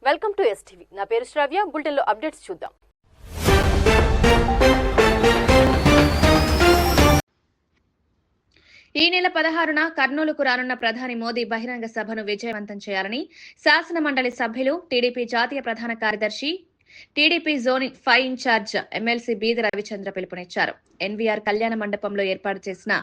Welcome to STV. నా పేరు శ్రావ్య. బులెటిన్లో అప్డేట్స్ చూద్దాం. ఈ నెల 16న కర్నూలుకు రానున్న ప్రధాని మోదీ బహిరంగ సభను విజయవంతం చేయాలని శాసన మండలి సభ్యులు, టీడీపీ జాతీయ ప్రధాన కార్యదర్శి, టీడీపీ జోన్ 5 ఇన్ఛార్జ్ ఎమ్మెల్సీ బీద రవిచంద్ర పిలుపునిచ్చారు. ఎన్వీఆర్ కళ్యాణ మండపంలో ఏర్పాటు చేసిన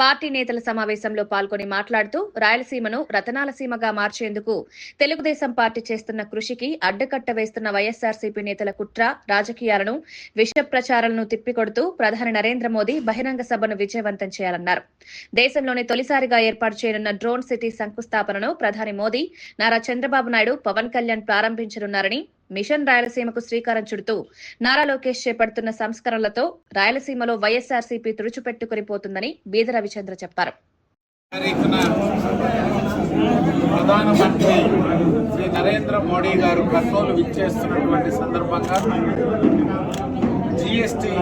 పార్టీ నేతల సమావేశంలో పాల్గొని మాట్లాడుతూ రాయలసీమను రతనాల సీమగా మార్చేందుకు తెలుగుదేశం పార్టీ చేస్తున్న కృషికి అడ్డుకట్ట వేస్తున్న వైఎస్ఆర్సీపీ నేతల కుట్ర రాజకీయాలను, విష ప్రచారాలను తిప్పికొడుతూ ప్రధాని నరేంద్ర మోదీ బహిరంగ సభను విజయవంతం చేయాలన్నారు. దేశంలోనే తొలిసారిగా ఏర్పాటు చేయనున్న డ్రోన్ సిటీ శంకుస్థాపనను ప్రధాని మోదీ, నారా చంద్రబాబు నాయుడు, పవన్ కళ్యాణ్ ప్రారంభించనున్నారని, మిషన్ రాయలసీమకు శ్రీకారం చుడుతూ నారా లోకేష్ చేపడుతున్న సంస్కరణలతో రాయలసీమలో వైఎస్ఆర్సీపీ తుడిచిపెట్టుకుని పోతుందని బీద రవిచంద్ర చెప్పారు. ప్రధానమంత్రి శ్రీ నరేంద్ర మోడీ గారు కర్నూలు విచ్చేస్తున్నటువంటి సందర్భంగా జీఎస్టీ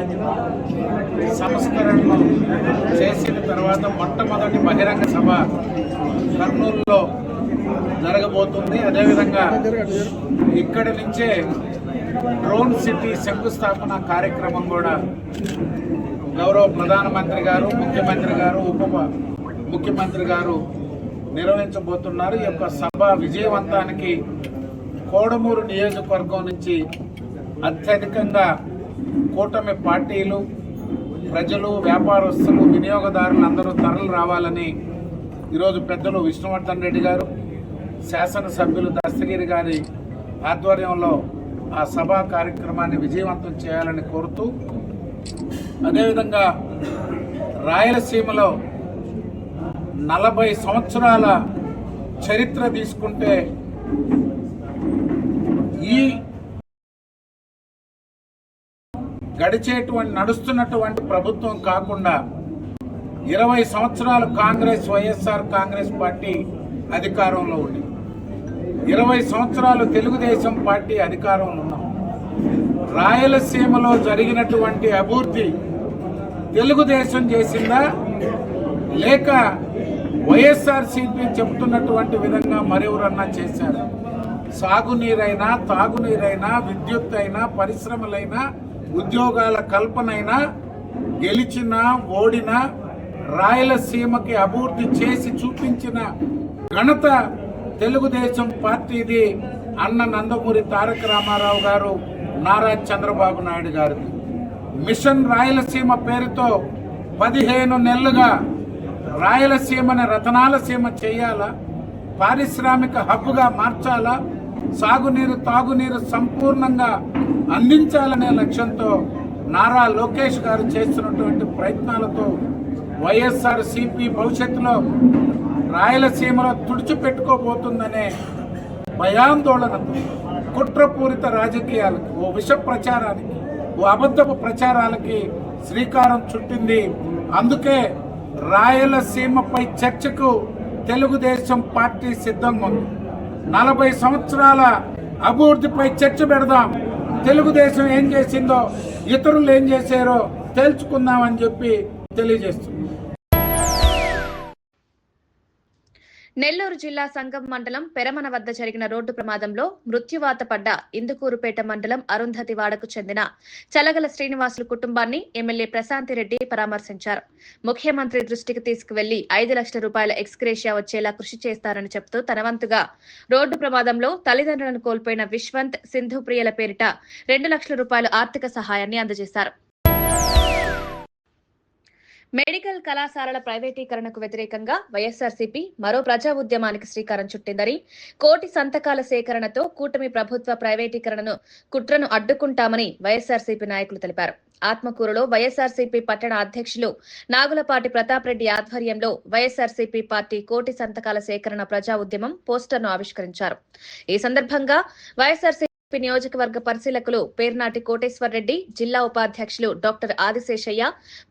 సంస్కరణను చేసిన తర్వాత మొట్టమొదటి బహిరంగ సభ కర్నూలులో జరగబోతుంది. అదేవిధంగా ఇక్కడి నుంచే డ్రోన్ సిటీ శంకుస్థాపన కార్యక్రమం కూడా గౌరవ ప్రధానమంత్రి గారు, ముఖ్యమంత్రి గారు, ఉప ముఖ్యమంత్రి గారు నిర్వహించబోతున్నారు. ఈ యొక్క సభ విజయవంతానికి కోడమూరు నియోజకవర్గం నుంచి అత్యధికంగా కూటమి పార్టీలు, ప్రజలు, వ్యాపారస్తులు, వినియోగదారులు అందరూ తరలి రావాలని ఈరోజు పెద్దలు విష్ణువర్ధన్ రెడ్డి గారు, శాసనసభ్యులు దస్తగిరి గారి ఆధ్వర్యంలో ఆ సభా కార్యక్రమాన్ని విజయవంతం చేయాలని కోరుతూ, అదేవిధంగా రాయలసీమలో 40 సంవత్సరాల చరిత్ర తీసుకుంటే ఈ నడుస్తున్నటువంటి ప్రభుత్వం కాకుండా 20 సంవత్సరాలు వైఎస్ఆర్ కాంగ్రెస్ పార్టీ అధికారంలో ఉంది. 20 సంవత్సరాలు తెలుగుదేశం పార్టీ అధికారంలో ఉన్నాం. రాయలసీమలో జరిగినటువంటి అభివృద్ధి తెలుగుదేశం చేసిందా, లేక వైఎస్ఆర్సీపీ చెబుతున్నటువంటి విధంగా మరెవరన్నా చేశారు? సాగునీరైనా, తాగునీరైనా, విద్యుత్ అయినా, పరిశ్రమలైనా, ఉద్యోగాల కల్పనైనా గెలిచినా ఓడినా రాయలసీమకి అభివృద్ధి చేసి చూపించిన ఘనత తెలుగుదేశం పార్టీది. అన్న నందమూరి తారక రామారావు గారు, నారా చంద్రబాబు నాయుడు గారిది. మిషన్ రాయలసీమ పేరుతో 15 నెలలుగా రాయలసీమని రతనాల సీమ చేయాలా, పారిశ్రామిక హబ్బుగా మార్చాలా, సాగునీరు, తాగునీరు సంపూర్ణంగా అందించాలనే లక్ష్యంతో నారా లోకేష్ గారు చేస్తున్నటువంటి ప్రయత్నాలతో వైఎస్ఆర్సీపీ భవిష్యత్తులో రాయలసీమలో తుడిచిపెట్టుకోబోతుందనే భయాందోళనతో, కుట్రపూరిత రాజకీయాలకు, ఓ విష ప్రచారానికి, ఓ అబద్ధపు ప్రచారాలకి శ్రీకారం చుట్టింది. అందుకే రాయలసీమపై చర్చకు తెలుగుదేశం పార్టీ సిద్ధంగా ఉంది. 40 సంవత్సరాల అభివృద్ధిపై చర్చ పెడదాం, తెలుగుదేశం ఏం చేసిందో, ఇతరులు ఏం చేశారో తెలుసుకుందామని చెప్పి తెలియజేస్తుంది. నెల్లూరు జిల్లా సంగం మండలం పెరమన వద్ద జరిగిన రోడ్డు ప్రమాదంలో మృత్యువాత పడ్డ ఇందుకూరుపేట మండలం అరుంధతివాడకు చెందిన చలగల శ్రీనివాసులు కుటుంబాన్ని ఎమ్మెల్యే ప్రశాంతిరెడ్డి పరామర్శించారు. ముఖ్యమంత్రి దృష్టికి తీసుకువెళ్లి 5 లక్షల రూపాయల ఎక్స్గ్రేషియా వచ్చేలా కృషి చేస్తారని చెబుతూ తన వంతుగా రోడ్డు ప్రమాదంలో తల్లిదండ్రులను కోల్పోయిన విశ్వంత్, సింధుప్రియల పేరిట 2 లక్షల రూపాయల ఆర్థిక సహాయాన్ని అందజేశారు. మెడికల్ కళాశాలల ప్రైవేటీకరణకు వ్యతిరేకంగా వైఎస్ఆర్సీపీ మరో ప్రజా ఉద్యమానికి శ్రీకారం చుట్టిందని, కోటి సంతకాల సేకరణతో కూటమి ప్రభుత్వ ప్రైవేటీకరణను కుట్రను అడ్డుకుంటామని వైఎస్ఆర్సీపీ నాయకులు తెలిపారు. ఆత్మకూరులో వైఎస్ఆర్సీపీ పట్టణ అధ్యక్షులు నాగులపాటి ప్రతాప్ రెడ్డి ఆధ్వర్యంలో వైఎస్ఆర్సీపీ పార్టీ కోటి సంతకాల సేకరణ ప్రజా ఉద్యమం పోస్టర్ను ఆవిష్కరించారు. ఈ సందర్భంగా వైఎస్ఆర్సీపీ నియోజకవర్గ పరిశీలకులు పేర్నాటి కోటేశ్వర్ రెడ్డి, జిల్లా ఉపాధ్యక్షులు డాక్టర్ ఆదిశేషయ్య,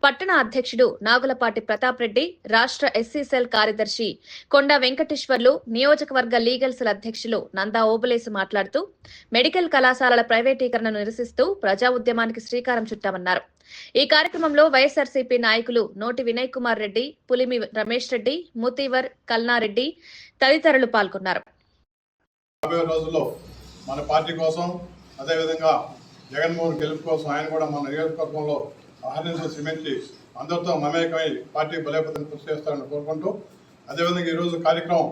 పట్టణ అధ్యక్షుడు నాగులపాటి ప్రతాప్ రెడ్డి, రాష్ట్ర ఎస్సీ సెల్ కార్యదర్శి కొండా వెంకటేశ్వర్లు, నియోజకవర్గ లీగల్ సెల్ అధ్యక్షులు నందా ఓబులేసు మాట్లాడుతూ మెడికల్ కళాశాలల ప్రైవేటీకరణను నిరసిస్తూ ప్రజా ఉద్యమానికి శ్రీకారం చుట్టామన్నారు. ఈ కార్యక్రమంలో వైఎస్ఆర్సీపీ నాయకులు నోటి వినయ్ కుమార్ రెడ్డి, పులిమి రమేష్ రెడ్డి, ముతీవర్ కల్నారెడ్డి తదితరులు పాల్గొన్నారు. మన పార్టీ కోసం, అదేవిధంగా జగన్మోహన్ గెలుపు కోసం ఆయన కూడా మన నియోజకవర్గంలో అహర్నిశలు శ్రమించి అందరితో మమేకమై పార్టీ బలోపేతం కృషి చేస్తారని కోరుకుంటూ, అదేవిధంగా ఈరోజు కార్యక్రమం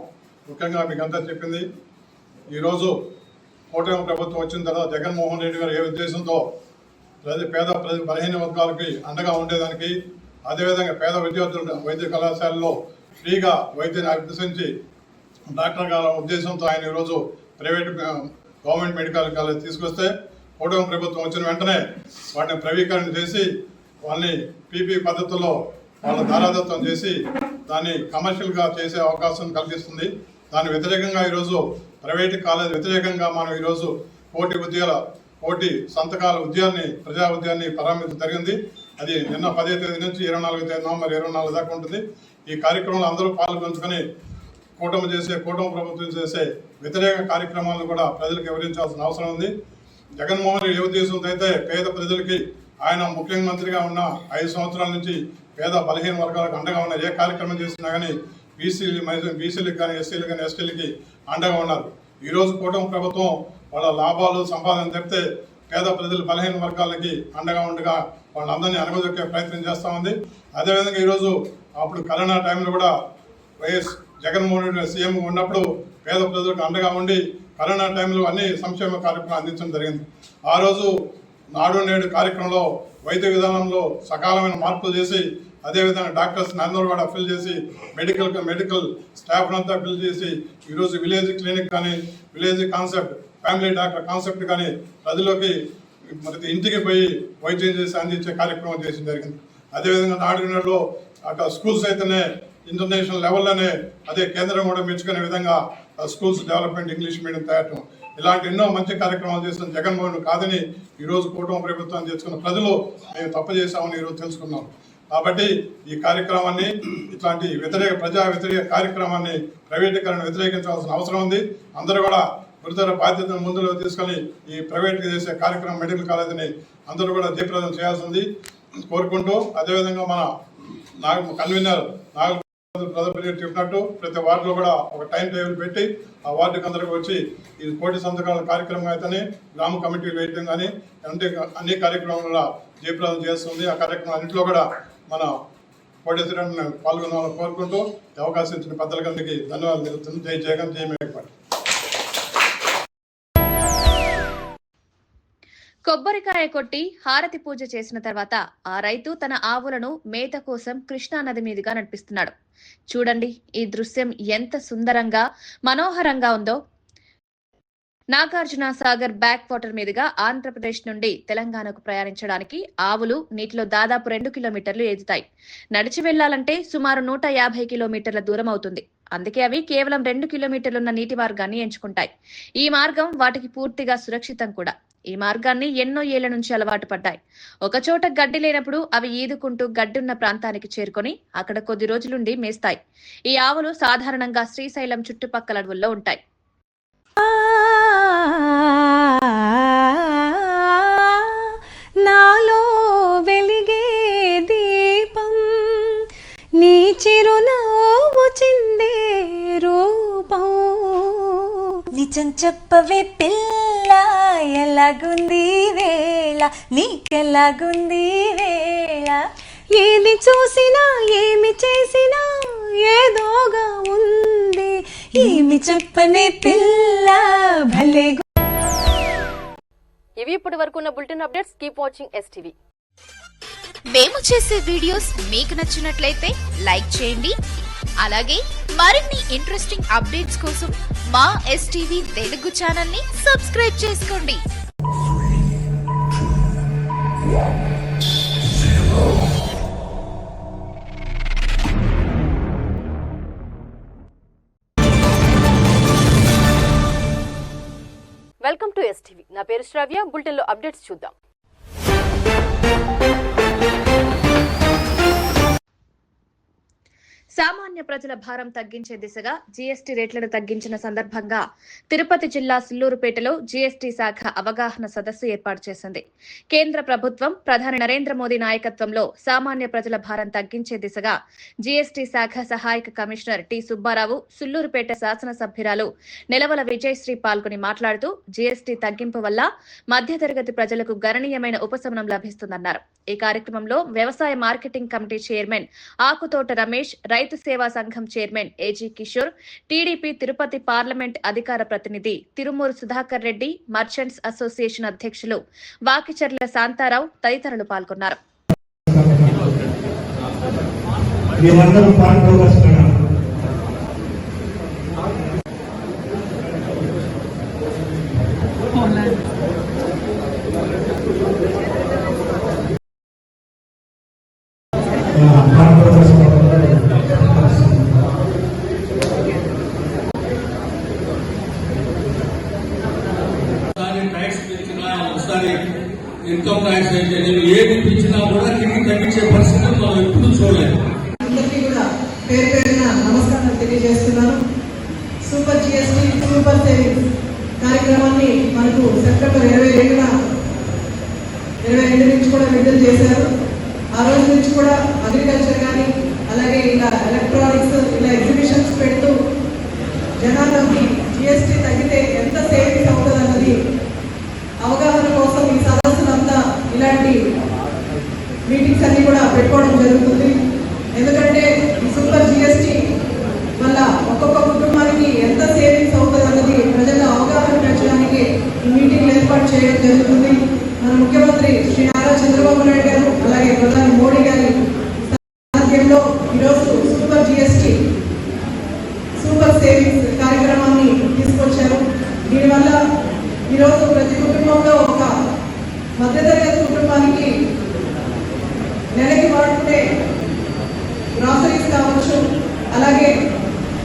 ముఖ్యంగా మీకు అంతా చెప్పింది. ఈరోజు కూటమి ప్రభుత్వం వచ్చిన తర్వాత జగన్మోహన్ రెడ్డి గారు ఏ ఉద్దేశంతో పేద బలహీన వర్గాలకి అండగా ఉండేదానికి, అదేవిధంగా పేద విద్యార్థులు వైద్య కళాశాలలో ఫ్రీగా వైద్యాన్ని అభ్యసించి డాక్టర్ గారి ఉద్దేశంతో ఆయన ఈరోజు ప్రైవేట్ గవర్నమెంట్ మెడికల్ కాలేజ్ తీసుకొస్తే కూటమి ప్రభుత్వం వచ్చిన వెంటనే వాటిని ప్రైవేటీకరణ చేసి వాళ్ళని పీపీ పద్ధతుల్లో వాళ్ళ దారాదత్తం చేసి దాన్ని కమర్షియల్గా చేసే అవకాశం కలిగిస్తుంది. దాని వ్యతిరేకంగా ఈరోజు ప్రైవేట్ కాలేజ్ వ్యతిరేకంగా మనం ఈరోజు కోటి సంతకాల ఉద్యాన్ని ప్రజా ఉద్యాన్ని ప్రారంభించడం జరిగింది. అది నిన్న 10వ తేదీ నుంచి 24వ తేదీ నవంబర్ 24 దాకా ఉంటుంది. ఈ కార్యక్రమంలో అందరూ పాల్గొంచుకొని కూటమి ప్రభుత్వం చేసే వ్యతిరేక కార్యక్రమాలను కూడా ప్రజలకు వివరించాల్సిన అవసరం ఉంది. జగన్మోహన్ రెడ్డి ఏ ఉద్దేశంతో అయితే పేద ప్రజలకి ఆయన ముఖ్యమంత్రిగా ఉన్న 5 సంవత్సరాల నుంచి పేద బలహీన వర్గాలకు అండగా ఉన్న ఏ కార్యక్రమం చేసినా కానీ బీసీలకు కానీ ఎస్సీలకు కానీ ఎస్టీలకి అండగా ఉన్నారు. ఈరోజు కూటమి ప్రభుత్వం వాళ్ళ లాభాలు సంపాదన చెప్తే పేద ప్రజలు బలహీన వర్గాలకి అండగా ఉండగా వాళ్ళందరినీ అనగదొక్కే ప్రయత్నం చేస్తూ ఉంది. అదేవిధంగా ఈరోజు అప్పుడు కరోనా టైంలో కూడా వైఎస్ జగన్మోహన్ రెడ్డి సీఎం ఉన్నప్పుడు పేద ప్రజలకు అండగా ఉండి కరోనా టైంలో అన్ని సంక్షేమ కార్యక్రమాలు అందించడం జరిగింది. ఆ రోజు నాడు నేడు కార్యక్రమంలో వైద్య విధానంలో సకాలమైన మార్పులు చేసి, అదేవిధంగా డాక్టర్స్ అందరూ కూడా ఫిల్ చేసి మెడికల్ స్టాఫ్ అంతా ఫిల్ చేసి ఈరోజు విలేజ్ క్లినిక్ కానీ village concept family doctor concept కానీ ప్రజల్లోకి మరి ఇంటికి పోయి వైద్యం చేసి అందించే కార్యక్రమం చేసి జరిగింది. అదేవిధంగా నాడు నేడులో అక్కడ స్కూల్స్ అయితేనే ఇంటర్నేషనల్ లెవెల్లోనే అదే కేంద్రం కూడా మెచ్చుకునే విధంగా స్కూల్స్ డెవలప్మెంట్ ఇంగ్లీష్ మీడియం తయారు ఇలాంటి ఎన్నో మంచి కార్యక్రమాలు చేసిన జగన్మోహన్ కాదని ఈరోజు కూటమి ప్రభుత్వం చేసుకున్న ప్రజలు మేము తప్పు చేశామని ఈరోజు తెలుసుకున్నాం. కాబట్టి ఈ కార్యక్రమాన్ని ఇట్లాంటి ప్రజా వ్యతిరేక కార్యక్రమాన్ని ప్రైవేటీకరణ వ్యతిరేకించాల్సిన అవసరం ఉంది. అందరూ కూడా గురుతర బాధ్యతను ముందులో తీసుకొని ఈ ప్రైవేట్గా చేసే కార్యక్రమం మెడికల్ కాలేజీని అందరూ కూడా జయప్రదం చేయాల్సింది కోరుకుంటూ, అదేవిధంగా మన కన్వీనర్ ప్రజాప్రతినిధి చెప్పినట్టు ప్రతి వార్డులో కూడా ఒక టైం టేబుల్ పెట్టి ఆ వార్డుకి అందరికీ వచ్చి ఈ కోటి సంతకాల కార్యక్రమం అయితేనే గ్రామ కమిటీలు వేయడం కానీ అంటే అన్ని కార్యక్రమాల జయప్రదం చేస్తుంది. ఆ కార్యక్రమం అన్నింటిలో కూడా మన కోటేశ్వరాన్ని పాల్గొనాలని కోరుకుంటూ అవకాశం ఇచ్చిన పెద్దలందరికీ ధన్యవాదాలు తెలుపుతుంది. జై జగన్, జై మేకపాటి. కొబ్బరికాయ కొట్టి హారతి పూజ చేసిన తర్వాత ఆ రైతు తన ఆవులను మేత కోసం కృష్ణానది మీదుగా నడిపిస్తున్నాడు. చూడండి ఈ దృశ్యం ఎంత సుందరంగా మనోహరంగా ఉందో. నాగార్జున సాగర్ బ్యాక్ వాటర్ మీదుగా ఆంధ్రప్రదేశ్ నుండి తెలంగాణకు ప్రయాణించడానికి ఆవులు నీటిలో దాదాపు 2 కిలోమీటర్లు ఎదుతాయి. నడిచి వెళ్లాలంటే సుమారు 150 కిలోమీటర్ల దూరం అవుతుంది. అందుకే అవి కేవలం 2 కిలోమీటర్లున్న నీటి మార్గాన్ని ఎంచుకుంటాయి. ఈ మార్గం వాటికి పూర్తిగా సురక్షితం కూడా. ఈ మార్గాన్ని ఎన్నో ఏళ్ల నుంచి అలవాటు పడ్డాయి. ఒకచోట గడ్డి లేనప్పుడు అవి ఈదుకుంటూ గడ్డున్న ప్రాంతానికి చేరుకొని అక్కడ కొద్ది రోజులుండి మేస్తాయి. ఈ ఆవులు సాధారణంగా శ్రీశైలం చుట్టుపక్కల అడవుల్లో ఉంటాయి. నాలో వెలిగే దీపం నీ చిరునవ్వు చిందే రూపం నిజం చెప్పవే పిల్ల ఎలాగుంది వేళ నీకెలాగుంది వేళ ఏది చూసినా ఏమి చేసినా ఏదోగా ఉంది ఏమి చెప్పనే పిల్ల భలే. ఇవి ఇప్పటి వరకు ఉన్న bulletin updates. Keep watching STV. మేము చేసే వీడియోస్ మీకు నచ్చినట్లయితే లైక్ చేయండి. అలాగే మరిన్ని ఇంట్రెస్టింగ్ అప్డేట్స్ కోసం మా STV తెలుగు ఛానల్ ని సబ్స్క్రైబ్ చేసుకోండి. Welcome to STV. నా పేరు శ్రావ్య. బులెటిన్ లో అప్డేట్స్ చూద్దాం. సామాన్య ప్రజల భారం తగ్గించే దిశగా జీఎస్టీ రేట్లను తగ్గించిన సందర్భంగా తిరుపతి జిల్లా సుల్లూరుపేటలో జీఎస్టీ శాఖ అవగాహన సదస్సు ఏర్పాటు చేసింది. కేంద్ర ప్రభుత్వం ప్రధాని నరేంద్ర మోదీ నాయకత్వంలో సామాన్య ప్రజల భారం తగ్గించే దిశగా జీఎస్టీ శాఖ సహాయక కమిషనర్ టి సుబ్బారావు, సుల్లూరుపేట శాసనసభ్యురాలు నెలవల విజయశ్రీ పాల్గొని మాట్లాడుతూ జీఎస్టీ తగ్గింపు వల్ల మధ్యతరగతి ప్రజలకు గణనీయమైన ఉపశమనం లభిస్తుందన్నారు. ఈ కార్యక్రమంలో వ్యవసాయ marketing committee chairman Akuthota Ramesh, రైతు సేవా సంఘం chairman A G Kishore, TDP Tirupati parliament అధికార ప్రతినిధి తిరుమూరు సుధాకర్ రెడ్డి, మర్చెంట్స్ అసోసియేషన్ అధ్యక్షులు వాకిచర్ల శాంతారావు తదితరులు పాల్గొన్నారు. ఇన్కమ్ ట్యాక్స్ అయితే ఏది ఇప్పించినా కూడా తిరిగి తగ్గించే పరిస్థితి మనం ఎప్పుడు చూడలేదు. అందరికీ కూడా పేరు పేరున నమస్కారం తెలియజేస్తున్నాను. సూపర్ జిఎస్టీ సూపర్ సేవింగ్స్ కార్యక్రమాన్ని మనకు సెప్టెంబర్ 22 నుంచి కూడా విడుదల చేశారు. ఆ రోజు నుంచి కూడా అగ్రికల్చర్ కానీ అలాగే ఇలా ఎలక్ట్రానిక్స్ ఇలా ఎగ్జిబిషన్స్ పెడుతూ జనాలకి జిఎస్టీ తగ్గితే ఎంత సేవింగ్స్ అవుతుంది అన్నది అవగాహన కోసం ఈ సదస్సులంతా ఇలాంటి మీటింగ్స్ అన్ని కూడా పెట్టుకోవడం జరుగుతుంది. ఎందుకంటే ఈ సూపర్ జిఎస్టీ వల్ల ఒక్కొక్క కుటుంబానికి ఎంత సేవింగ్స్ అవుతుంది అన్నది ప్రజల అవగాహన పెంచడానికి ఈ మీటింగ్లు ఏర్పాటు చేయడం జరుగుతుంది. మన ముఖ్యమంత్రి శ్రీ నారా చంద్రబాబు నాయుడు గారు అలాగే ప్రధాని మోడీ గారి సారథ్యంలో ఈరోజు సూపర్ జిఎస్టీ సూపర్ సేవింగ్స్ కార్యక్రమాన్ని తీసుకొచ్చారు. దీనివల్ల ఈరోజు ప్రతి కుటుంబంలో ఒక మధ్యతరగతి కుటుంబానికి నెలకి వాడుకునే గ్రాసరీస్ కావచ్చు, అలాగే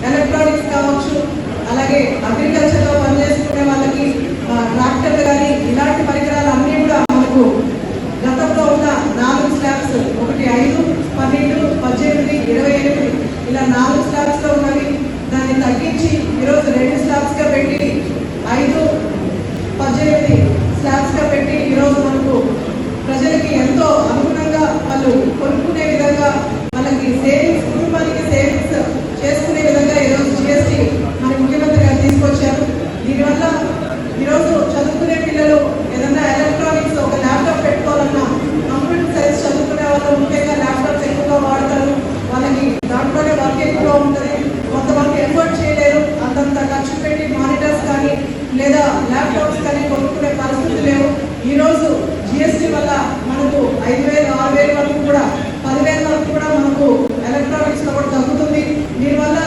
ఎలక్ట్రానిక్స్ కావచ్చు, అలాగే అగ్రికల్చర్లో పనిచేసుకునే వాళ్ళకి ట్రాక్టర్లు కానీ ఇలాంటి పరికరాలు అన్నీ కూడా మనకు గతంలో ఉన్న 4 స్లాబ్స్, ఒకటి 5, 12, 18, 28 ఇలా 4 స్లాబ్స్లో ఉన్నవి దాన్ని తగ్గించి ఈరోజు 2 స్లాబ్స్గా పెట్టి 5, 18 స్లాబ్స్గా పెట్టి ఈరోజు మనకు ప్రజలకి ఎంతో అనుగుణంగా వాళ్ళు కొనుక్కునే విధంగా వాళ్ళకి సేవింగ్స్, కుటుంబానికి సేవింగ్స్ చేసుకునే విధంగా ఈరోజు జిఎస్టీ మన ముఖ్యమంత్రి గారు తీసుకొచ్చారు. దీనివల్ల ఈరోజు చదువుకునే పిల్లలు ఏదన్నా ఎలక్ట్రానిక్స్ ఒక ల్యాప్టాప్ పెట్టుకోవాలన్నా కంప్యూటర్ సైన్స్ చదువుకునే వాళ్ళు ముఖ్యంగా ల్యాప్టాప్స్ ఎక్కువగా వాడతారు. వాళ్ళకి దాంట్లోనే వర్క్ ఎక్కువ ఉంటుంది. కొంతమంది ఎఫర్ట్ చేయలేరు, అంతంత ఖర్చు పెట్టి మానిటర్స్ కానీ లేదా ల్యాప్టాప్స్ కానీ కొనుక్కునే పరిస్థితి లేవు. ఈరోజు జిఎస్టీ వల్ల మనకు 5,000, 6,000 వరకు కూడా 10,000 వరకు కూడా మనకు ఎలక్ట్రానిక్స్లో కూడా తగ్గుతుంది. దీనివల్ల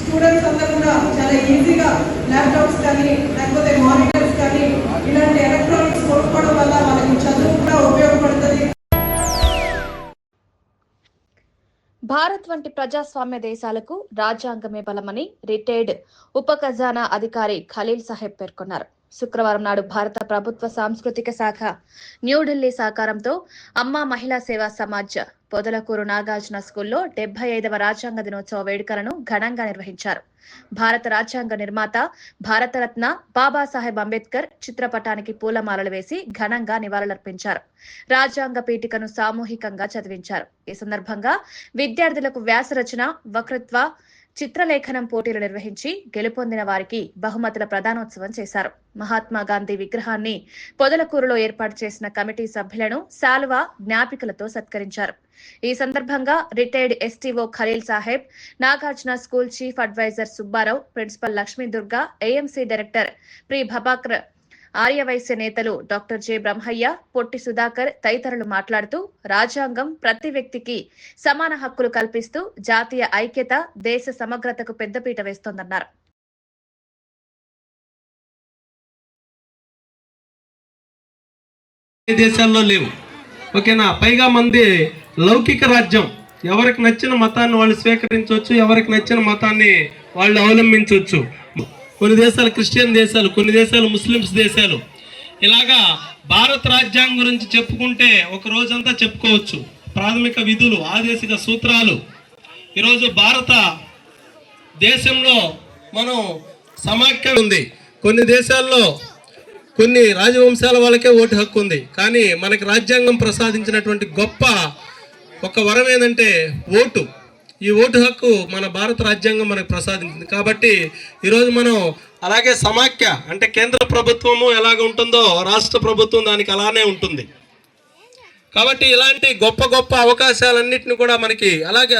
స్టూడెంట్స్ అందరూ కూడా చాలా ఈజీగా ల్యాప్టాప్స్ కానీ లేకపోతే మానిటర్స్ కానీ ఇలాంటి ఎలక్ట్రానిక్స్ కొనుక్కోవడం వల్ల వాళ్ళకి చదువు కూడా ఉపయోగపడుతుంది. భారత్ వంటి ప్రజాస్వామ్య దేశాలకు రాజ్యాంగమే బలమని రిటైర్డ్ ఉప ఖజానా అధికారి ఖలీల్ సాహెబ్ పేర్కొన్నారు. శుక్రవారం నాడు భారత ప్రభుత్వ సాంస్కృతిక శాఖ న్యూఢిల్లీ సహకారంతో అమ్మా మహిళా సేవా సమాజ్ పొదలకూరు నాగార్జున స్కూల్లో 75వ రాజ్యాంగ దినోత్సవ వేడుకలను ఘనంగా నిర్వహించారు. భారత రాజ్యాంగ నిర్మాత భారతరత్న బాబాసాహెబ్ అంబేద్కర్ చిత్రపటానికి పూలమాలలు వేసి ఘనంగా నివాళులర్పించారు. రాజ్యాంగ పీఠికను సామూహికంగా చదివించారు. ఈ సందర్భంగా విద్యార్థులకు వ్యాసరచన, వక్తృత్వ, చిత్రలేఖనం పోటీలు నిర్వహించి గెలుపొందిన వారికి బహుమతుల ప్రదానోత్సవం చేశారు. మహాత్మా గాంధీ విగ్రహాన్ని పొదలకూరులో ఏర్పాటు చేసిన కమిటీ సభ్యులను శాలువా, జ్ఞాపికలతో సత్కరించారు. ఈ సందర్భంగా retired STO Khalil Sahib, Nagarjuna school chief adviser Subbarao, principal Lakshmi Durga, AMC director Prabhakar, Aryavysya నేతలు డాక్టర్ జె బ్రహ్మయ్య, పొట్టి సుధాకర్ తదితరులు మాట్లాడుతూ రాజ్యాంగం ప్రతి వ్యక్తికి సమాన హక్కులు కల్పిస్తూ జాతీయ ఐక్యత, దేశ సమగ్రతకు పెద్దపీట వేస్తోందన్నారు. దేశాల్లో లేవు, ఓకేనా. పైగా మంది లౌకిక రాజ్యం, ఎవరికి నచ్చిన మతాన్ని వాళ్ళు స్వీకరించవచ్చు, ఎవరికి నచ్చిన మతాన్ని వాళ్ళు అవలంబించవచ్చు. కొన్ని దేశాలు క్రిస్టియన్ దేశాలు, కొన్ని దేశాలు ముస్లిమ్స్ దేశాలు. ఇలాగా భారత రాజ్యాంగం గురించి చెప్పుకుంటే ఒక రోజంతా చెప్పుకోవచ్చు. ప్రాథమిక విధులు, ఆదేశిక సూత్రాలు ఈరోజు భారత దేశంలో మనం సమాఖ్య ఉంది. కొన్ని దేశాల్లో కొన్ని రాజవంశాల వాళ్ళకే ఓటు హక్కు ఉంది. కానీ మనకి రాజ్యాంగం ప్రసాదించినటువంటి గొప్ప ఒక వరం ఏంటంటే ఓటు. ఈ ఓటు హక్కు మన భారత రాజ్యాంగం మనకు ప్రసాదించింది. కాబట్టి ఈరోజు మనం అలాగే సమాఖ్య అంటే కేంద్ర ప్రభుత్వము ఎలాగ ఉంటుందో రాష్ట్ర ప్రభుత్వం దానికి అలానే ఉంటుంది. కాబట్టి ఇలాంటి గొప్ప గొప్ప అవకాశాలన్నింటినీ కూడా మనకి అలాగే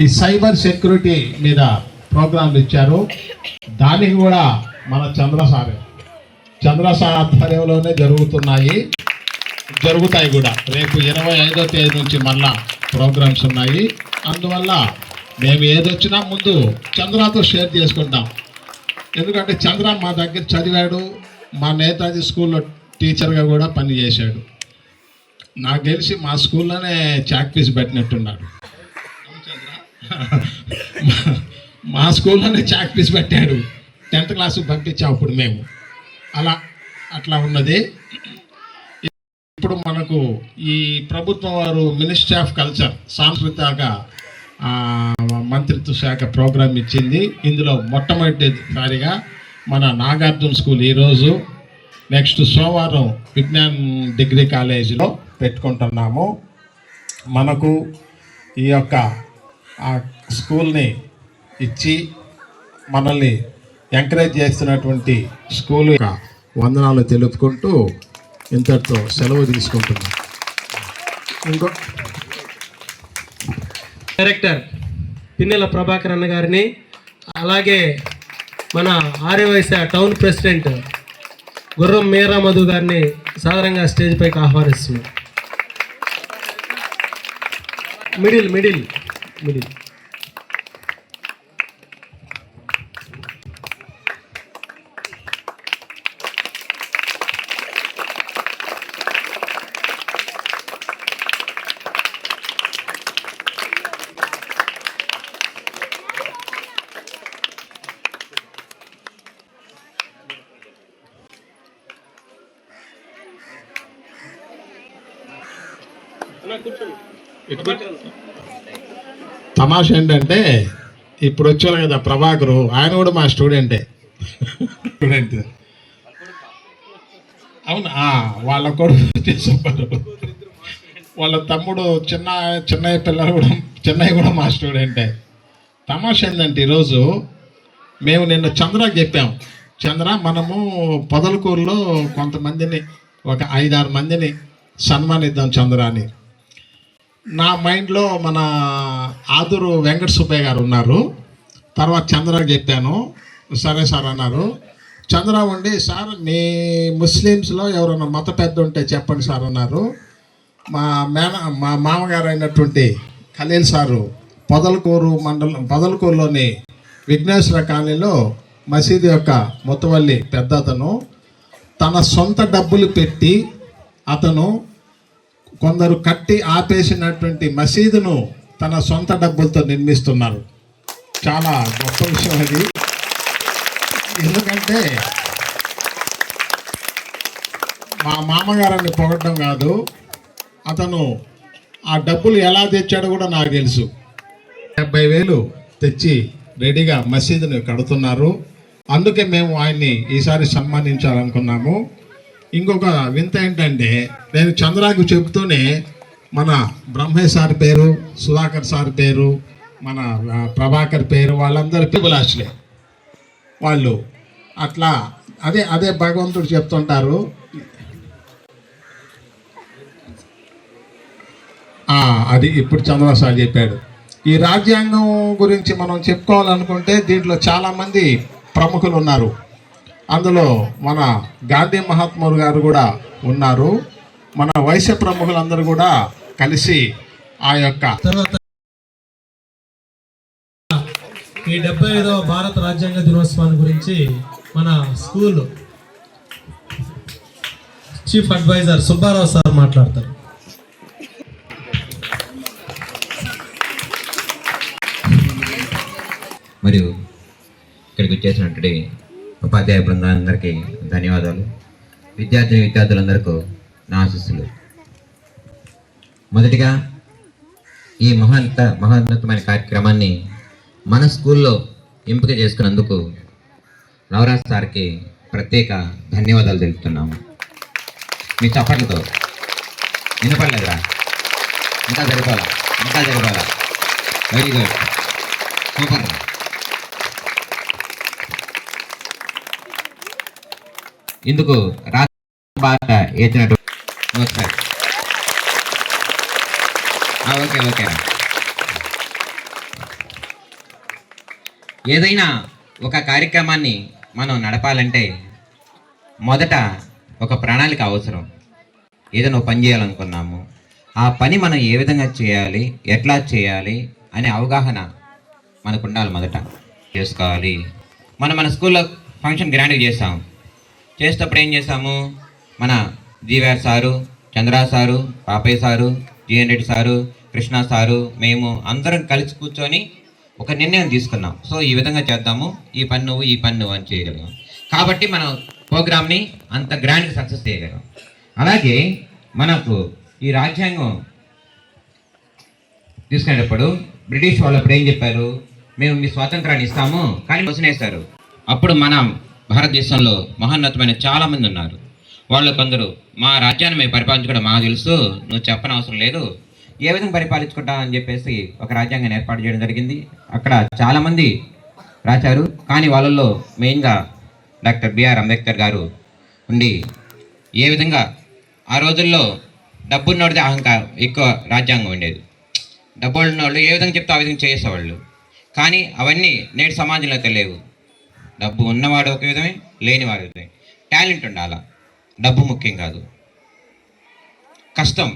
ఈ సైబర్ సెక్యూరిటీ మీద ప్రోగ్రాంలు ఇచ్చారు. దానికి కూడా మన చంద్రసార్ ఆధ్వర్యంలోనే జరుగుతాయి కూడా. రేపు 25వ తేదీ నుంచి మళ్ళా ప్రోగ్రామ్స్ ఉన్నాయి. అందువల్ల మేము ఏదొచ్చినా ముందు చంద్రతో షేర్ చేసుకుంటాం. ఎందుకంటే చంద్ర మా దగ్గర చదివాడు, మా నేతాజీ స్కూల్లో టీచర్గా కూడా పనిచేశాడు. నాకు తెలిసి మా స్కూల్లోనే చాక్ పీస్ పెట్టినట్టున్నాడు. మా స్కూల్లోనే చాక్ పీస్ పెట్టాడు. 10th క్లాస్కి పంపించాం అప్పుడు మేము. అట్లా ఉన్నది. ఇప్పుడు మనకు ఈ ప్రభుత్వం వారు మినిస్ట్రీ ఆఫ్ కల్చర్ సాంస్కృతిక మంత్రిత్వ శాఖ ప్రోగ్రాం ఇచ్చింది. ఇందులో మొట్టమొదటిసారిగా మన నాగార్జున స్కూల్ ఈరోజు నెక్స్ట్ సోమవారం విజ్ఞాన్ డిగ్రీ కాలేజీలో పెట్టుకుంటున్నాము. మనకు ఈ యొక్క స్కూల్ని ఇచ్చి మనల్ని ఎంకరేజ్ చేస్తున్నటువంటి స్కూల్ వందనాలు తెలుపుకుంటూ ఇంతటితో సెలవు తీసుకుంటున్నాం. ఇంకో డైరెక్టర్ పిన్నెల ప్రభాకర్ అన్న గారిని, అలాగే మన ఆర్యవైశ్య టౌన్ ప్రెసిడెంట్ గుర్రం మీరా మధు గారిని సాధారణంగా స్టేజ్ పైకి ఆహ్వానిస్తున్నాం. మిడిల్ తమాష ఏంటంటే ఇప్పుడు వచ్చారు కదా ప్రభాకరు, ఆయన కూడా మా స్టూడెంట్. అవునా, వాళ్ళ కొడుకు చేసేవారు. వాళ్ళ తమ్ముడు చిన్నయ్య పిల్లలు కూడా, చిన్నయ్య కూడా మా స్టూడెంటే. తమాష ఏంటంటే ఈరోజు మేము నిన్న చంద్రకి చెప్పాం, చంద్ర మనము పొదలకూరులో కొంతమందిని ఒక 5-6 మందిని సన్మానిద్దాం చంద్ర అని. నా మైండ్లో మన ఆదురు వెంకట సుబ్బయ్య గారు ఉన్నారు. తర్వాత చంద్రకి చెప్పాను, సరే సార్ అన్నారు. చంద్ర ఉండి, సార్ మీ ముస్లిమ్స్లో ఎవరైనా మత పెద్ద ఉంటే చెప్పండి సార్ అన్నారు. మా మామగారు అయినటువంటి ఖలీల్ సారు పొదలకూరులోని విఘ్నేశ్వర కాలనీలో మసీదు యొక్క ముత్తవల్లి పెద్ద అతను తన సొంత డబ్బులు పెట్టి అతను కొందరు కట్టి ఆపేసినటువంటి మసీదును తన సొంత డబ్బులతో నిర్మిస్తున్నారు. చాలా గొప్ప విషయం అది. ఎందుకంటే మా మామగారిని పొగడడం కాదు, అతను ఆ డబ్బులు ఎలా తెచ్చాడో కూడా నాకు తెలుసు. 70,000 తెచ్చి రెడీగా మసీదుని కడుతున్నారు. అందుకే మేము ఆయన్ని ఈసారి సన్మానించాలనుకున్నాము. ఇంకొక వింత ఏంటంటే, నేను చంద్రాకు చెబుతూనే మన బ్రహ్మేశ్ సార్ పేరు, సుధాకర్ సార్ పేరు, మన ప్రభాకర్ పేరు, వాళ్ళందరూ పిబులాష్లే వాళ్ళు. అట్లా అదే భగవంతుడు చెప్తుంటారు. అది ఇప్పుడు చంద్రబాబు సార్ చెప్పాడు. ఈ రాజ్యాంగం గురించి మనం చెప్పుకోవాలనుకుంటే దీంట్లో చాలామంది ప్రముఖులు ఉన్నారు. అందులో మన గాంధీ మహాత్ముడు గారు కూడా ఉన్నారు. మన వైశ్య ప్రముఖులందరూ కూడా కలిసి ఆ యొక్క తర్వాత ఈ 75వ భారత రాజ్యాంగ దినోత్సవాన్ని గురించి మన school chief adviser Subba Rao sir మాట్లాడతారు. మరియు ఇక్కడికి వచ్చేసినటువంటి ఉపాధ్యాయ బృందాలందరికీ ధన్యవాదాలు. విద్యార్థులందరికీ నా ఆశీస్సులు. మొదటిగా ఈ మహోన్నతమైన కార్యక్రమాన్ని మన స్కూల్లో ఎంపిక చేసుకున్నందుకు నవరాజ్ సార్కి ప్రత్యేక ధన్యవాదాలు తెలుపుతున్నాము. మీ చప్పట్లతో వినపడలేదురా? ఇంకా జరిపాలా వెరీ గుడ్, సూపర్. ఇందుకు బాగా ఏచినట్టు ఒకసారి ఓకే. ఏదైనా ఒక కార్యక్రమాన్ని మనం నడపాలంటే మొదట ఒక ప్రణాళిక అవసరం. ఏదైనా పని చేయాలనుకున్నాము, ఆ పని మనం ఏ విధంగా చేయాలి, ఎట్లా చేయాలి అనే అవగాహన మనకు ఉండాలి. మొదట చేసుకోవాలి. మన స్కూల్లో ఫంక్షన్ గ్రాండ్గా చేసేటప్పుడు ఏం చేసాము, మన GVR sir, Chandra sir, Papaiah sir, GN Reddy sir, Krishna sir, మేము అందరం కలిసి కూర్చొని ఒక నిర్ణయం తీసుకున్నాం. సో ఈ విధంగా చేద్దాము, ఈ పని నువ్వు అని చేయగలిగాం. కాబట్టి మనం ప్రోగ్రామ్ని అంత గ్రాండ్గా సక్సెస్ చేయగలం. అలాగే మనకు ఈ రాజ్యాంగం తీసుకునేటప్పుడు బ్రిటిష్ వాళ్ళు అప్పుడు ఏం చెప్పారు, మేము మీ స్వాతంత్రాన్ని ఇస్తాము కానీ వసనేస్తారు. అప్పుడు మన భారతదేశంలో మహోన్నతమైన చాలామంది ఉన్నారు. వాళ్ళు కొందరు మా రాజ్యాన్ని మేము పరిపాలించుకోవడం మాకు తెలుసు, నువ్వు చెప్పనవసరం లేదు, ఏ విధంగా పరిపాలించుకుంటావు అని చెప్పేసి ఒక రాజ్యాంగాన్ని ఏర్పాటు చేయడం జరిగింది. అక్కడ చాలామంది రాశారు, కానీ వాళ్ళల్లో మెయిన్గా డాక్టర్ బిఆర్ అంబేద్కర్ గారు ఉండి ఏ విధంగా ఆ రోజుల్లో డబ్బున్నోడిది అహంకారం ఎక్కువ రాజ్యాంగం ఉండేది. డబ్బు ఉన్నోళ్ళు ఏ విధంగా చెప్తే ఆ విధంగా చేసేవాళ్ళు. కానీ అవన్నీ నేటి సమాజంలో తెలియవు. డబ్బు ఉన్నవాడు ఒక విధమే, లేనివాడు ఒక విధమే. టాలెంట్ ఉండాలా, డబ్బు ముఖ్యం కాదు. కష్టం,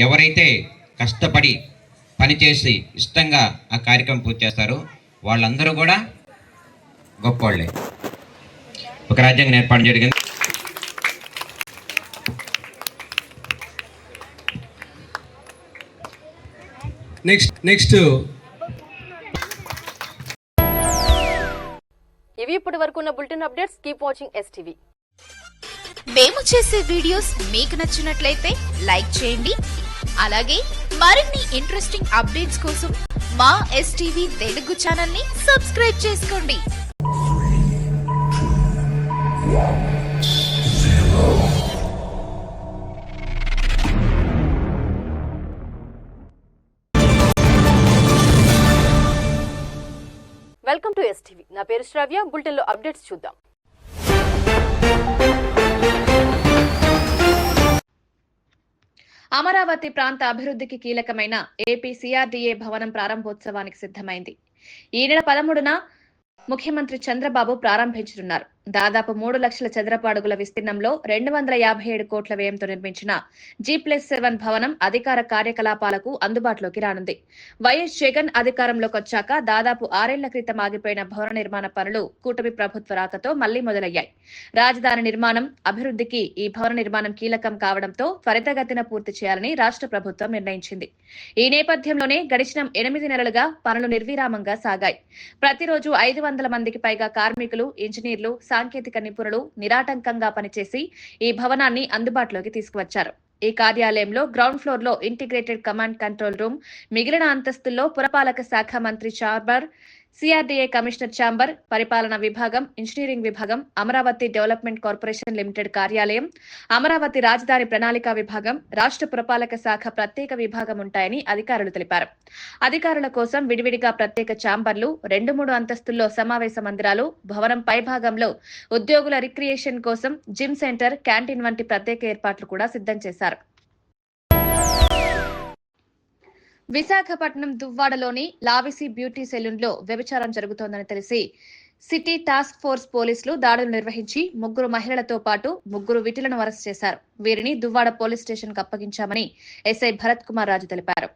ఎవరైతే కష్టపడి పనిచేసి ఇష్టంగా ఆ కార్యక్రమం పూర్తి చేస్తారో వాళ్ళందరూ కూడా గొప్పవాళ్ళే. ఒక రాజ్యాంగం ఏర్పాటు జరిగింది. నెక్స్ట్ ఇవి ఇప్పటి వరకు ఉన్న bulletin updates. Keep watching STV. మేము చేసే వీడియోస్ మీకు నచ్చినట్లయితే లైక్ చేయండి. అలాగే మరిన్ని ఇంట్రెస్టింగ్ అప్డేట్స్ కోసం మా STV తెలుగు ఛానల్ ని సబ్స్క్రైబ్ చేసుకోండి. Welcome to STV. నా పేరు శ్రావ్య. బులెటిన్ లో అప్డేట్స్ చూద్దాం. అమరావతి ప్రాంత అభివృద్ధికి కీలకమైన ఏపీ CRDA భవనం ప్రారంభోత్సవానికి సిద్ధమైంది. ఈ నెల 13న ముఖ్యమంత్రి చంద్రబాబు ప్రారంభించనున్నారు. దాదాపు 3 లక్షల చదరపు అడుగుల విస్తీర్ణంలో 257 కోట్ల వ్యయంతో నిర్మించిన G+7 భవనం అధికార కార్యకలాపాలకు అందుబాటులోకి రానుంది. వైఎస్ జగన్ అధికారంలోకి వచ్చాక దాదాపు 6 ఏళ్ల క్రితం ఆగిపోయిన భవన నిర్మాణ పనులు కూటమి ప్రభుత్వ రాకతో మళ్లీ మొదలయ్యాయి. రాజధాని నిర్మాణం, అభివృద్ధికి ఈ భవన నిర్మాణం కీలకం కావడంతో త్వరితగతిన పూర్తి చేయాలని రాష్ట్ర ప్రభుత్వం నిర్ణయించింది. ఈ నేపథ్యంలోనే గడిచిన 8 నెలలుగా పనులు నిర్విరామంగా సాగాయి. ప్రతిరోజు 500 మందికి పైగా కార్మికులు, ఇంజనీర్లు, సాంకేతిక నిపుణులు నిరాటంకంగా పనిచేసి ఈ భవనాన్ని అందుబాటులోకి తీసుకువచ్చారు. ఈ కార్యాలయంలో గ్రౌండ్ ఫ్లోర్ లో ఇంటిగ్రేటెడ్ కమాండ్ కంట్రోల్ రూమ్, మిగిలిన అంతస్తుల్లో పురపాలక శాఖ మంత్రి ఛాంబర్, CRDA కమిషనర్ ఛాంబర్, పరిపాలనా విభాగం, ఇంజనీరింగ్ విభాగం, అమరావతి డెవలప్మెంట్ కార్పొరేషన్ లిమిటెడ్ కార్యాలయం, అమరావతి రాజధాని ప్రణాళిక విభాగం, రాష్ట్ర పురపాలక శాఖ ప్రత్యేక విభాగం ఉంటాయని అధికారులు తెలిపారు. అధికారుల కోసం విడివిడిగా ప్రత్యేక ఛాంబర్లు, 2-3 అంతస్తుల్లో సమావేశ మందిరాలు, భవనం పైభాగంలో ఉద్యోగుల రిక్రియేషన్ కోసం జిమ్ సెంటర్, క్యాంటీన్ వంటి ప్రత్యేక ఏర్పాట్లు కూడా సిద్ధం చేశారు. విశాఖపట్నం దువ్వాడలోని లావిసి బ్యూటీ సెలూన్ లో వ్యభిచారం జరుగుతోందని తెలిసి సిటీ టాస్క్ ఫోర్స్ పోలీసులు దాడులు నిర్వహించి 3 మహిళలతో పాటు 3 విటులను అరెస్ట్ చేశారు. వీరిని దువ్వాడ పోలీస్ స్టేషన్ కు అప్పగించామని ఎస్ఐ భరత్ కుమార్ రాజు తెలిపారు.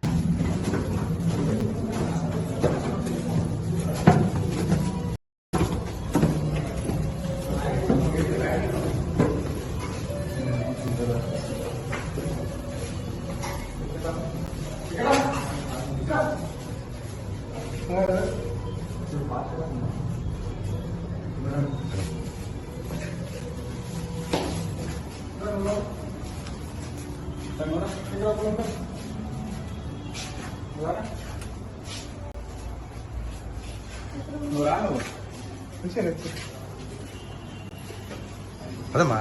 అదమ్మా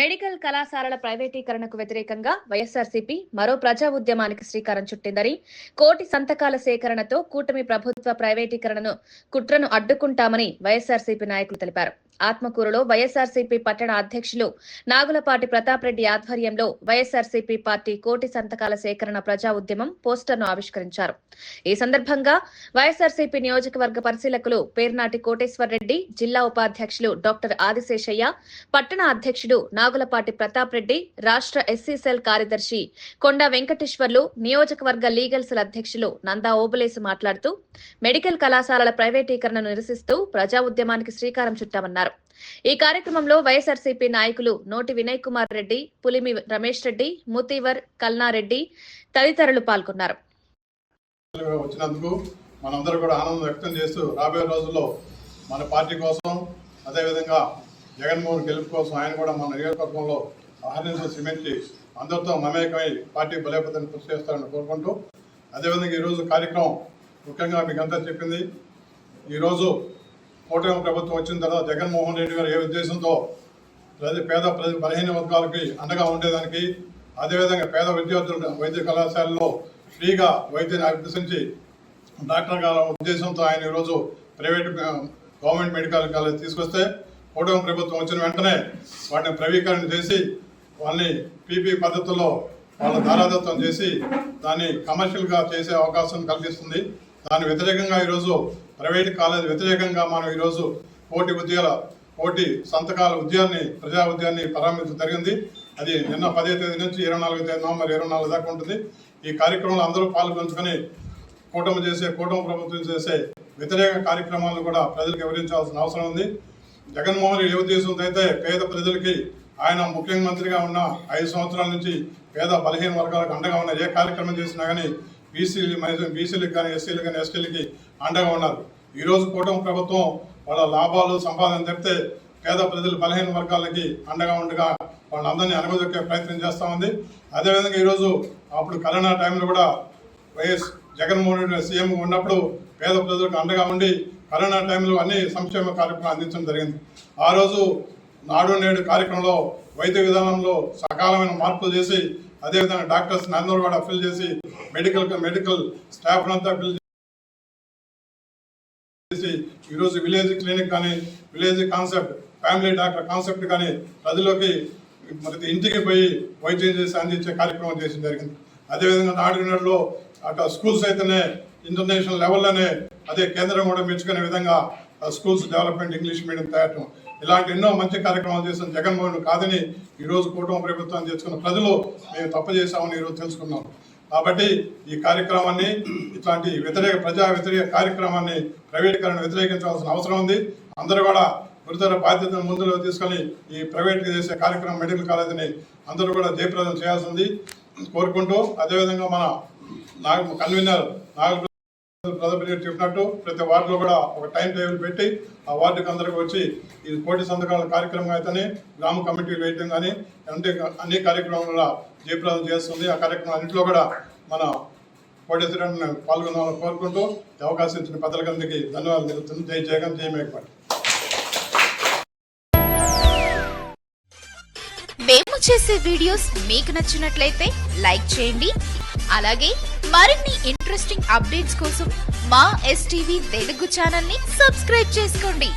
మెడికల్ కళాశాలల ప్రైవేటీకరణకు వ్యతిరేకంగా వైఎస్ఆర్సీపీ మరో ప్రజా ఉద్యమానికి శ్రీకారం చుట్టిందని, కోటి సంతకాల సేకరణతో కూటమి ప్రభుత్వ ప్రైవేటీకరణను కుట్రను అడ్డుకుంటామని వైఎస్ఆర్సీపీ నాయకులు తెలిపారు. ఆత్మకూరులో వైఎస్ఆర్సీపీ పట్టణ అధ్యక్షులు నాగులపాటి ప్రతాప్ రెడ్డి ఆధ్వర్యంలో వైఎస్ఆర్సీపీ పార్టీ కోటి సంతకాల సేకరణ ప్రజా ఉద్యమం పోస్టర్ను ఆవిష్కరించారు. ఈ సందర్భంగా వైఎస్ఆర్సీపీ నియోజకవర్గ పరిశీలకులు పేర్నాటి కోటేశ్వర్ రెడ్డి, జిల్లా ఉపాధ్యక్షులు డాక్టర్ ఆదిశేషయ్య, పట్టణ అధ్యక్షుడు నాగులపాటి ప్రతాప్ రెడ్డి, రాష్ట్ర ఎస్సీ సెల్ కార్యదర్శి కొండా వెంకటేశ్వర్లు, నియోజకవర్గ లీగల్ సెల్ అధ్యక్షులు నందా ఓబులేసు మాట్లాడుతూ మెడికల్ కళాశాలల ప్రైవేటీకరణను నిరసిస్తూ ప్రజా ఉద్యమానికి శ్రీకారం చుట్టామన్నారు. ఈ కార్యక్రమంలో వైఎస్ఆర్సీపీ నాయకులు నోటి వినయ్ కుమార్ రెడ్డి, పులిమి రమేష్ రెడ్డి, ముతీవర్ కల్నారెడ్డి తదితరులు పాల్గొన్నారు. వచ్చినందుకు మనందరూ కూడా ఆనందం వ్యక్తం చేస్తూ రాబోయే రోజుల్లో మన పార్టీ కోసం, అదేవిధంగా జగన్మోహన్ గెలుపు కోసం ఆయన కూడా మన నియోజకవర్గంలో ఆహ్వానించి శ్రమించి అందరితో మమేకమై పార్టీ బలోపేతాన్ని కృషి చేస్తారని కోరుకుంటూ, అదేవిధంగా ఈరోజు కార్యక్రమం ముఖ్యంగా మీకు అంతా చెప్పింది. ఈరోజు కూటమి ప్రభుత్వం వచ్చిన తర్వాత జగన్మోహన్ రెడ్డి గారు ఏ ఉద్దేశంతో పేద బలహీన వర్గాలకి అండగా ఉండేదానికి, అదేవిధంగా పేద విద్యార్థులు వైద్య కళాశాలలో ఫ్రీగా వైద్యాన్ని అభ్యసించి డాక్టర్ గారి ఉద్దేశంతో ఆయన ఈరోజు ప్రైవేట్ గవర్నమెంట్ మెడికల్ కాలేజ్ తీసుకొస్తే కూటమి ప్రభుత్వం వచ్చిన వెంటనే వాటిని ప్రైవేటీకరణ చేసి వాళ్ళని పీపీ పద్ధతుల్లో వాళ్ళ దారాదత్తం చేసి దాన్ని కమర్షియల్గా చేసే అవకాశం కలిగిస్తుంది. దాని వ్యతిరేకంగా ఈరోజు ప్రైవేట్ కాలేజ్ వ్యతిరేకంగా మనం ఈరోజు కోటి సంతకాల ఉద్యాన్ని ప్రజా ఉద్యాన్ని ప్రారంభించడం జరిగింది. అది నిన్న 10వ తేదీ నుంచి 24వ తేదీ నవంబర్ 24 దాకా ఉంటుంది. ఈ కార్యక్రమంలో అందరూ పాల్గొంచుకొని కూటమి ప్రభుత్వం చేసే వ్యతిరేక కార్యక్రమాలను కూడా ప్రజలకు వివరించాల్సిన అవసరం ఉంది. జగన్మోహన్ ఏ ఉద్దేశంతో అయితే పేద ప్రజలకి ఆయన ముఖ్యమంత్రిగా ఉన్న 5 సంవత్సరాల నుంచి పేద బలహీన వర్గాలకు అండగా ఉన్న ఏ కార్యక్రమం చేసినా కానీ బీసీలకు కానీ ఎస్సీలకు కానీ ఎస్టీలకి అండగా ఉన్నారు. ఈరోజు కూటమి ప్రభుత్వం వాళ్ళ లాభాలు సంపాదన తప్పితే పేద ప్రజలు బలహీన వర్గాలకి అండగా ఉండగా వాళ్ళందరినీ అనగదొక్కే ప్రయత్నం చేస్తూ ఉంది. అదేవిధంగా ఈరోజు అప్పుడు కరోనా టైంలో కూడా వైఎస్ జగన్మోహన్ రెడ్డి సీఎం ఉన్నప్పుడు పేద ప్రజలకు అండగా ఉండి కరోనా టైంలో అన్ని సంక్షేమ కార్యక్రమాలు అందించడం జరిగింది. ఆ రోజు నాడు నేడు కార్యక్రమంలో వైద్య విధానంలో సకాలమైన మార్పులు చేసి, అదేవిధంగా డాక్టర్స్ అందరూ కూడా ఫిల్ చేసి మెడికల్ స్టాఫ్ అంతా ఫిల్ చేసి ఈరోజు విలేజ్ క్లినిక్ కానీ, village concept, family doctor concept కానీ ప్రజల్లోకి ప్రతి ఇంటికి పోయి వైద్యం చేసి అందించే కార్యక్రమం చేసి జరిగింది. అదేవిధంగా నాడు నేడులో అక్కడ స్కూల్స్ అయితేనే ఇంటర్నేషనల్ లెవెల్లోనే అదే కేంద్రం కూడా మెచ్చుకునే విధంగా స్కూల్స్ డెవలప్మెంట్, ఇంగ్లీష్ మీడియం తయారు, ఇలాంటి ఎన్నో మంచి కార్యక్రమాలు చేసిన జగన్మోహన్ కాదని ఈరోజు కూటమి ప్రభుత్వం తెచ్చుకున్న ప్రజలు మేము తప్పు చేశామని ఈరోజు తెలుసుకున్నాం. కాబట్టి ఈ కార్యక్రమాన్ని, ఇట్లాంటి ప్రజా వ్యతిరేక కార్యక్రమాన్ని ప్రైవేటీకరణ వ్యతిరేకించాల్సిన అవసరం ఉంది. అందరూ కూడా గురుతర బాధ్యతను ముందులో తీసుకొని ఈ ప్రైవేట్గా చేసే కార్యక్రమం మెడికల్ కాలేజీని అందరూ కూడా జయప్రదం చేయాల్సింది కోరుకుంటూ, అదేవిధంగా మన కన్వీనర్ ప్రతాప్ రెడ్డి చెప్పినట్టు ప్రతి వార్డులో కూడా ఒక టైం టేబుల్ పెట్టి ఆ వార్డుకి అందరికి వచ్చి ఈ కోటి సంతకాల కార్యక్రమం అయితేనే గ్రామ కమిటీలు వేయటం కానీ అన్ని కార్యక్రమాలు జయప్రదం చేస్తుంది. ఆ కార్యక్రమం అన్నింటిలో కూడా మన కోటేశ్వరాన్ని పాల్గొనాలని కోరుకుంటూ అవకాశం ఇచ్చిన పెద్దలందరికీ ధన్యవాదాలు తెలుపుతుంది. జై జగన్, జై మేకపాటి. మేము చేసే వీడియోస్ మీకు నచ్చినట్లయితే లైక్ చేయండి. అలాగే మరిన్ని ఇంట్రెస్టింగ్ అప్డేట్స్ కోసం మా STV తెలుగు ఛానల్ ని సబ్స్క్రైబ్ చేసుకోండి.